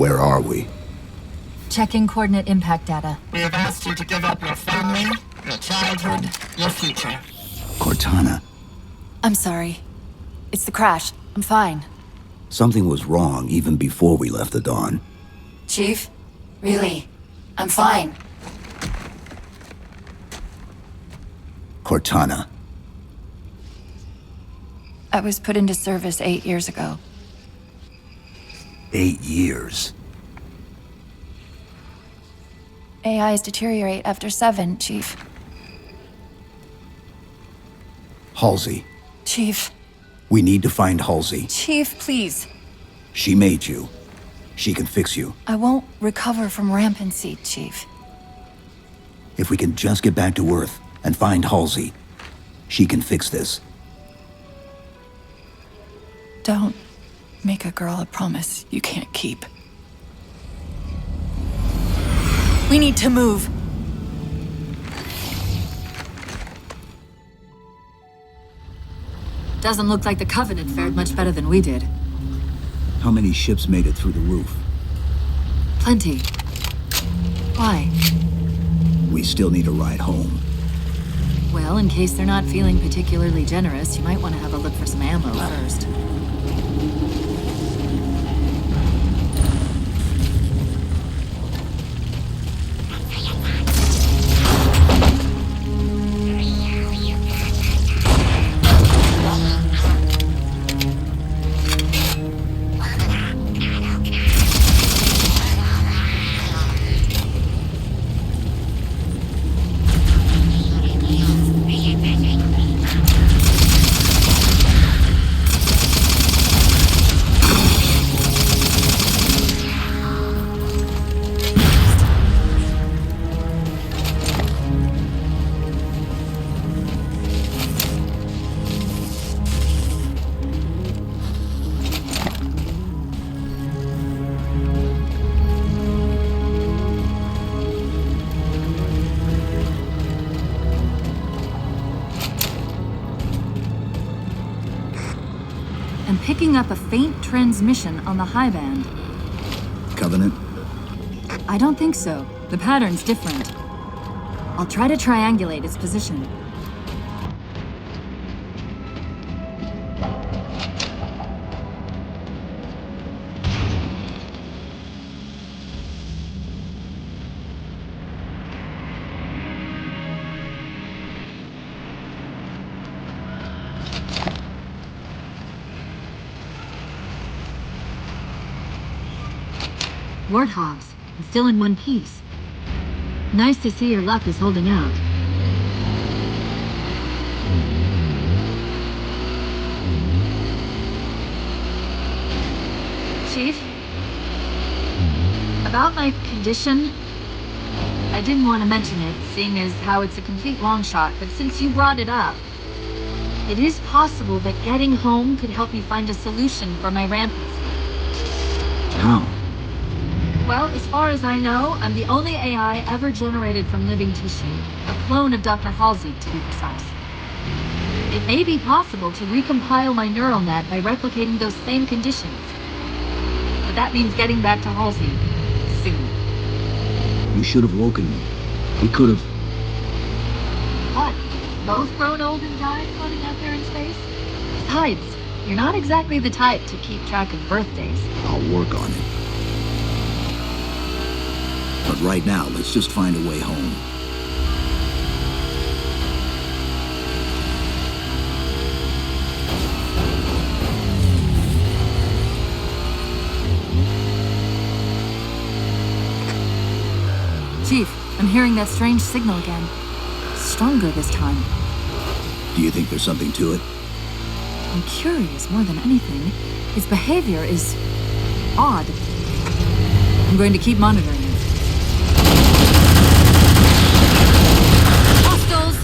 Where are we? Checking coordinate impact data. We have asked you to give up your family, your childhood, your future. Cortana. I'm sorry. It's the crash. I'm fine. Something was wrong even before we left the Dawn. Chief? Really? I'm fine. Cortana. I was put into service 8 years ago. 8 years. AIs deteriorate after 7, Chief. Halsey. Chief. We need to find Halsey. Chief, please. She made you. She can fix you. I won't recover from rampancy, Chief. If we can just get back to Earth and find Halsey, she can fix this. Don't make a girl a promise you can't keep. We need to move. Doesn't look like the Covenant fared much better than we did. How many ships made it through the roof? Plenty. Why? We still need a ride home. Well, in case they're not feeling particularly generous, you might want to have a look for some ammo first. I'm picking up a faint transmission on the high band. Covenant? I don't think so. The pattern's different. I'll try to triangulate its position. Warthogs, still in one piece. Nice to see your luck is holding out. Chief? About my condition? I didn't want to mention it, seeing as how it's a complete long shot, but since you brought it up, it is possible that getting home could help me find a solution for my rampancy. How? Well, as far as I know, I'm the only AI ever generated from living tissue. A clone of Dr. Halsey, to be precise. It may be possible to recompile my neural net by replicating those same conditions. But that means getting back to Halsey soon. You should have woken me. We could have... What? Both grown old and died floating out there in space? Besides, you're not exactly the type to keep track of birthdays. I'll work on it. But right now, let's just find a way home. Chief, I'm hearing that strange signal again. Stronger this time. Do you think there's something to it? I'm curious more than anything. Its behavior is odd. I'm going to keep monitoring it. Hostiles!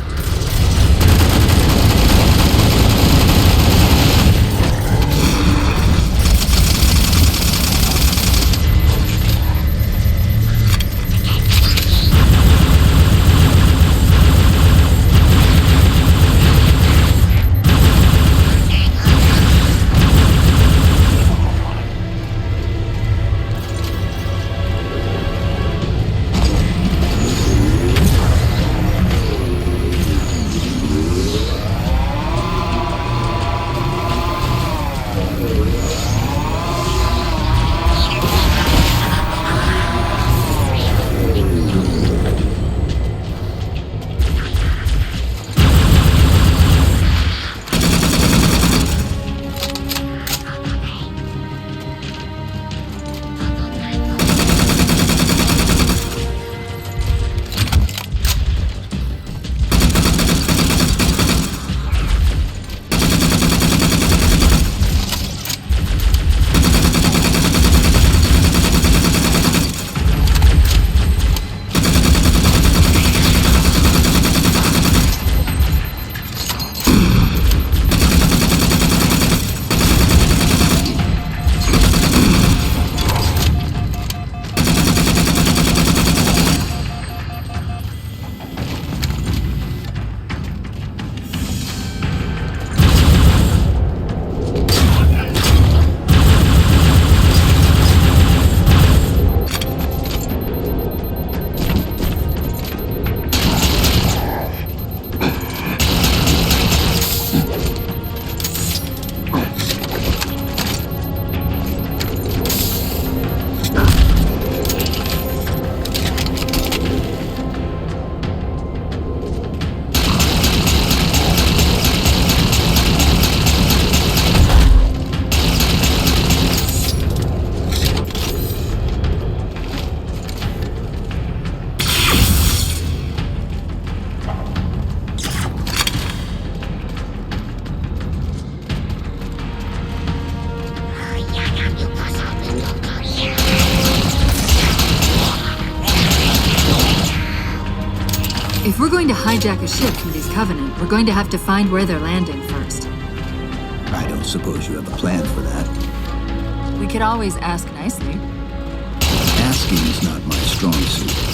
If we're going to hijack a ship from these Covenant, we're going to have to find where they're landing first. I don't suppose you have a plan for that. We could always ask nicely. Asking's not my strong suit.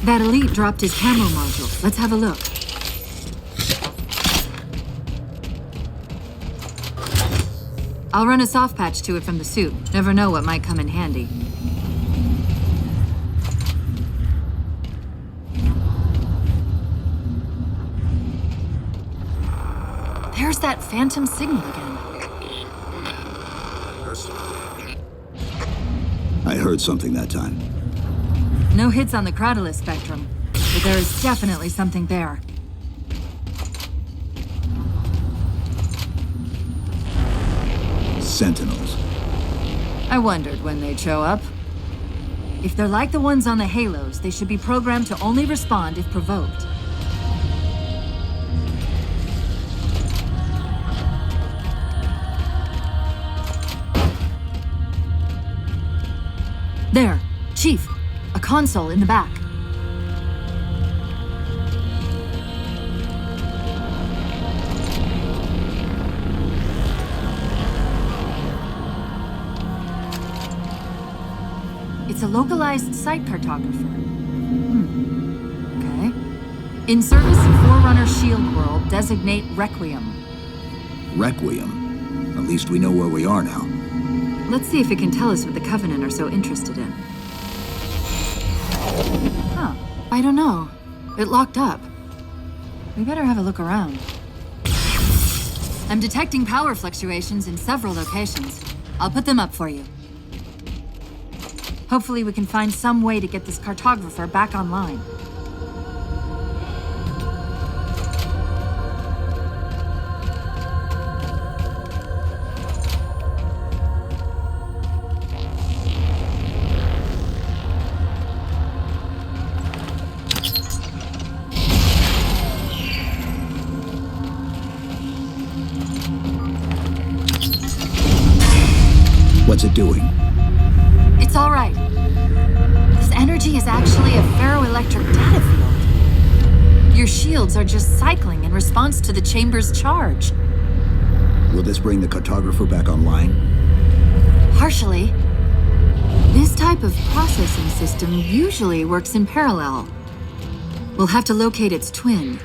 That elite dropped his camo module. Let's have a look. I'll run a soft patch to it from the suit. Never know what might come in handy. There's that phantom signal again. I heard something that time. No hits on the Crowdalus spectrum, but there is definitely something there. Sentinels. I wondered when they'd show up. If they're like the ones on the Halos, they should be programmed to only respond if provoked. There, Chief. A console in the back. It's a localized site cartographer. Okay. In service of Forerunner Shield World, designate REQUIM. Requiem. At least we know where we are now. Let's see if it can tell us what the Covenant are so interested in. Huh. I don't know. It locked up. We better have a look around. I'm detecting power fluctuations in several locations. I'll put them up for you. Hopefully we can find some way to get this cartographer back online. What's it doing? It's all right. This energy is actually a ferroelectric data field. Your shields are just cycling in response to the chamber's charge. Will this bring the cartographer back online? Partially. This type of processing system usually works in parallel. We'll have to locate its twin.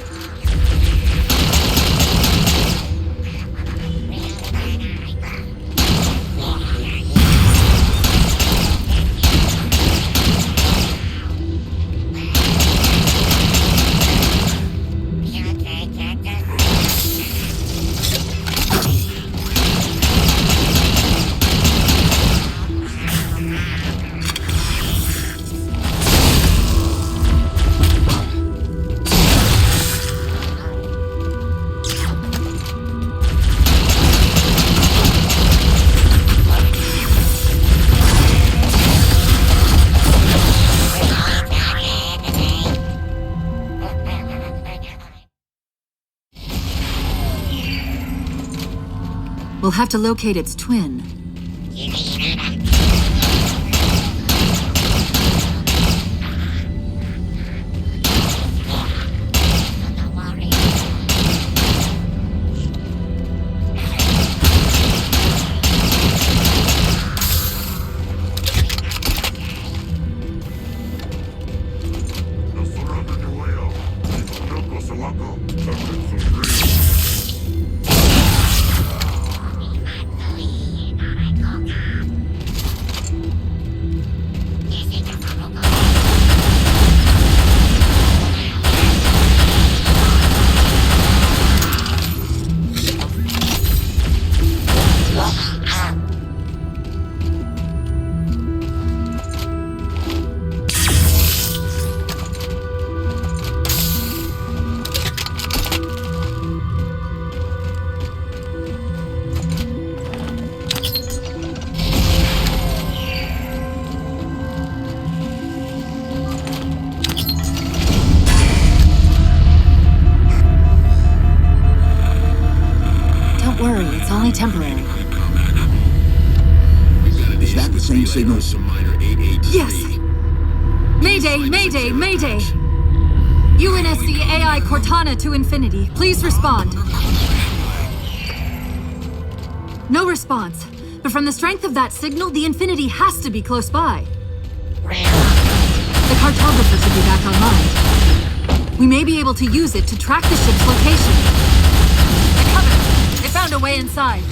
We'll have to locate its twin. Temporary. Is that the same signal? Yes! Mayday, Mayday, Mayday! UNSC AI Cortana to Infinity. Please respond. No response. But from the strength of that signal, the Infinity has to be close by. The cartographer should be back online. We may be able to use it to track the ship's location. The Covenant! They found a way inside.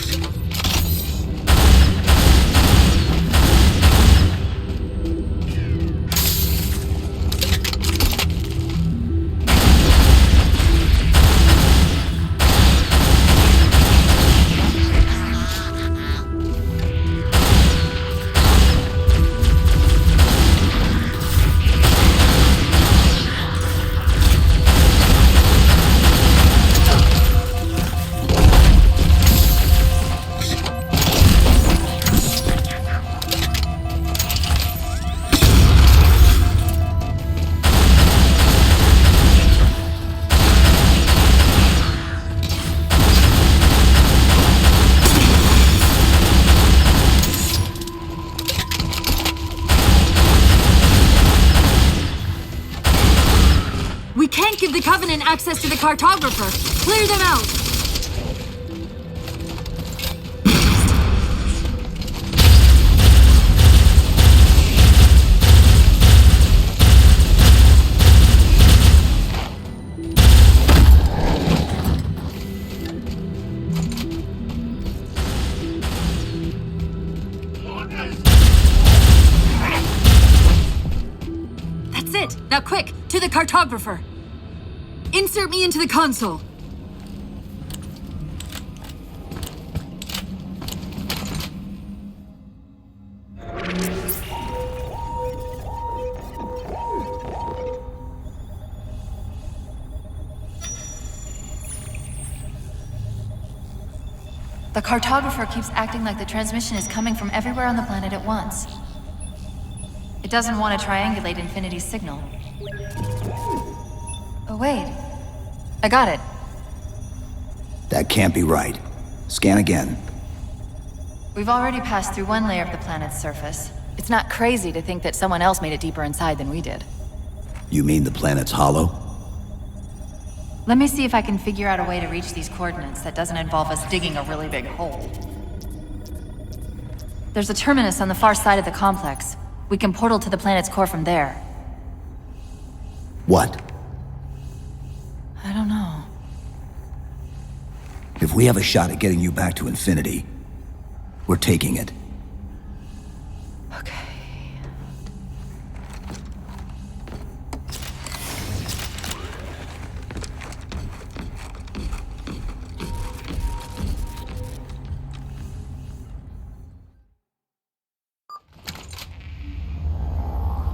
The Covenant access to the cartographer. Clear them out. That's it. Now quick, to the cartographer. Insert me into the console. The cartographer keeps acting like the transmission is coming from everywhere on the planet at once. It doesn't want to triangulate Infinity's signal. Oh, wait. I got it. That can't be right. Scan again. We've already passed through one layer of the planet's surface. It's not crazy to think that someone else made it deeper inside than we did. You mean the planet's hollow? Let me see if I can figure out a way to reach these coordinates that doesn't involve us digging a really big hole. There's a terminus on the far side of the complex. We can portal to the planet's core from there. What? I don't know. If we have a shot at getting you back to infinity, we're taking it. Okay.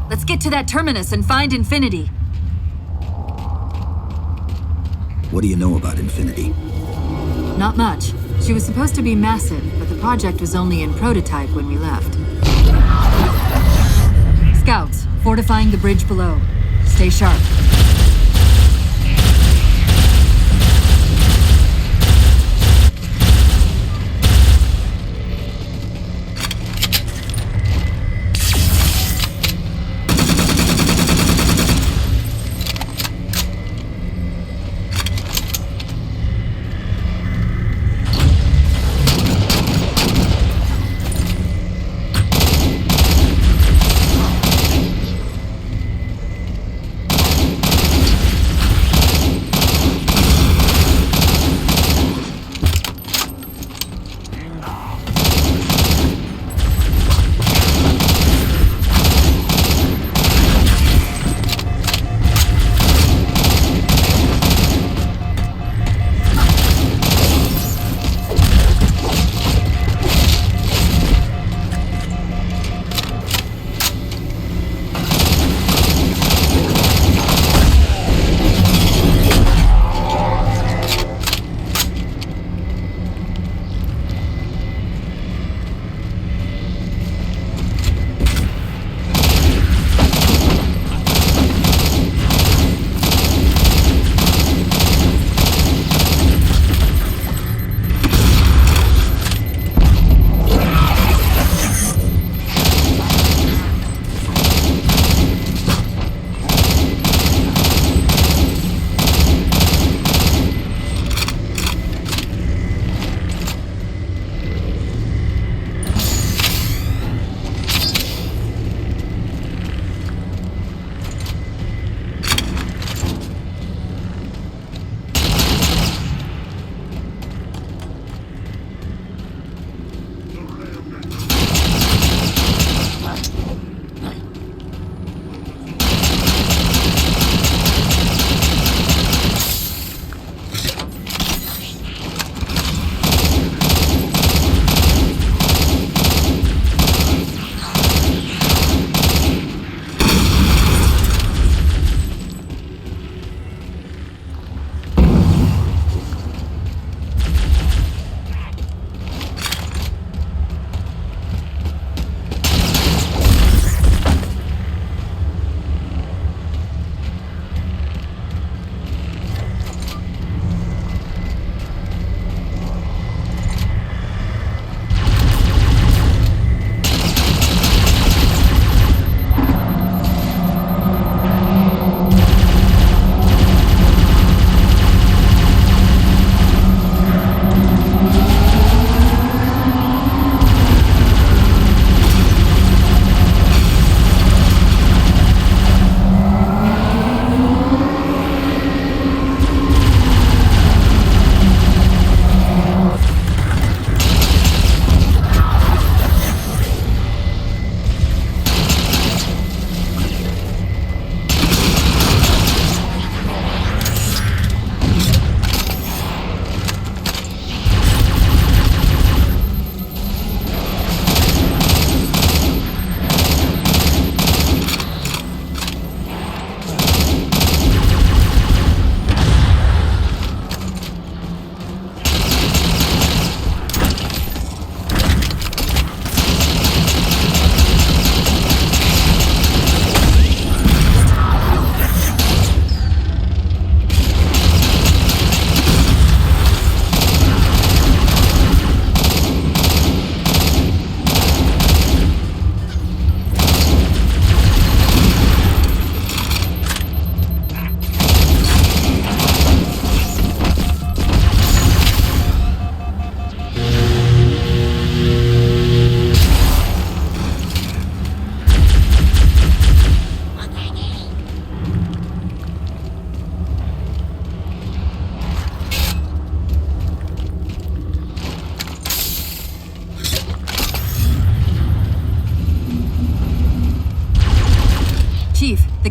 Let's get to that terminus and find Infinity. What do you know about infinity? Not much. She was supposed to be massive, but the project was only in prototype when we left. Scouts, fortifying the bridge below. Stay sharp.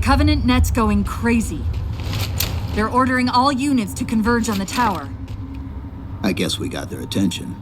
Covenant net's going crazy. They're ordering all units to converge on the tower. I guess we got their attention.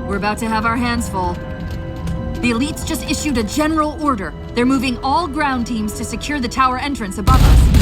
We're about to have our hands full. The elites just issued a general order. They're moving all ground teams to secure the tower entrance above us.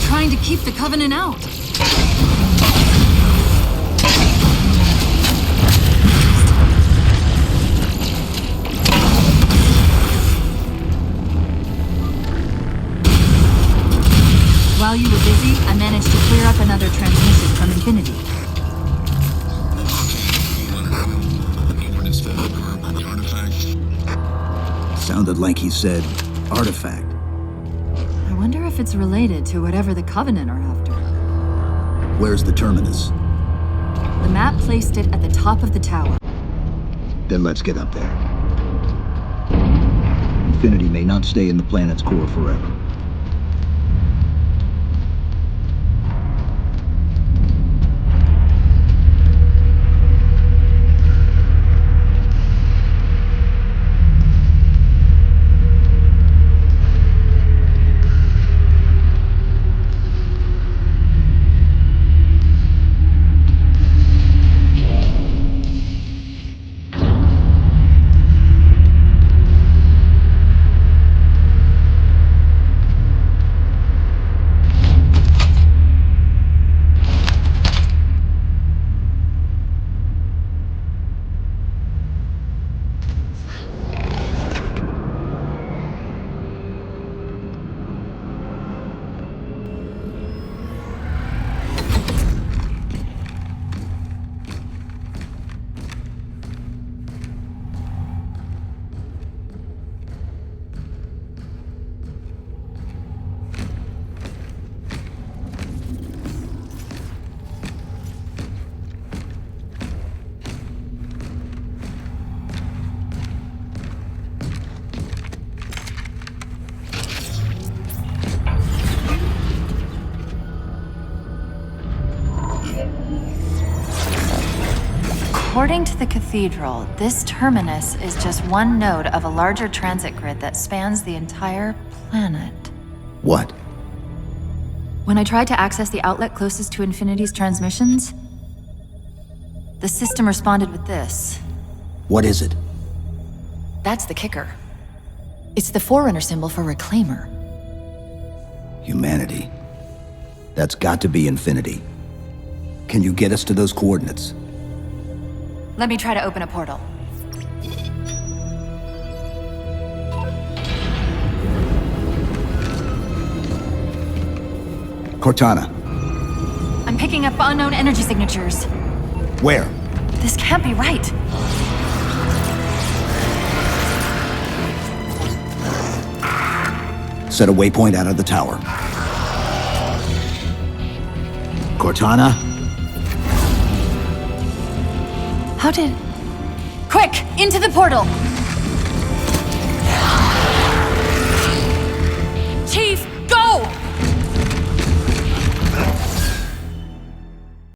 Trying to keep the Covenant out. While you were busy, I managed to clear up another transmission from Infinity. What is the artifact? Sounded like he said artifact. I wonder if it's related to whatever the Covenant are after. Where's the terminus? The map placed it at the top of the tower. Then let's get up there. Infinity may not stay in the planet's core forever. According to the cathedral, this terminus is just one node of a larger transit grid that spans the entire planet. What? When I tried to access the outlet closest to Infinity's transmissions, the system responded with this. What is it? That's the kicker. It's the Forerunner symbol for Reclaimer. Humanity. That's got to be Infinity. Can you get us to those coordinates? Let me try to open a portal. Cortana. I'm picking up unknown energy signatures. Where? This can't be right. Set a waypoint out of the tower. Cortana? How did... Quick! Into the portal!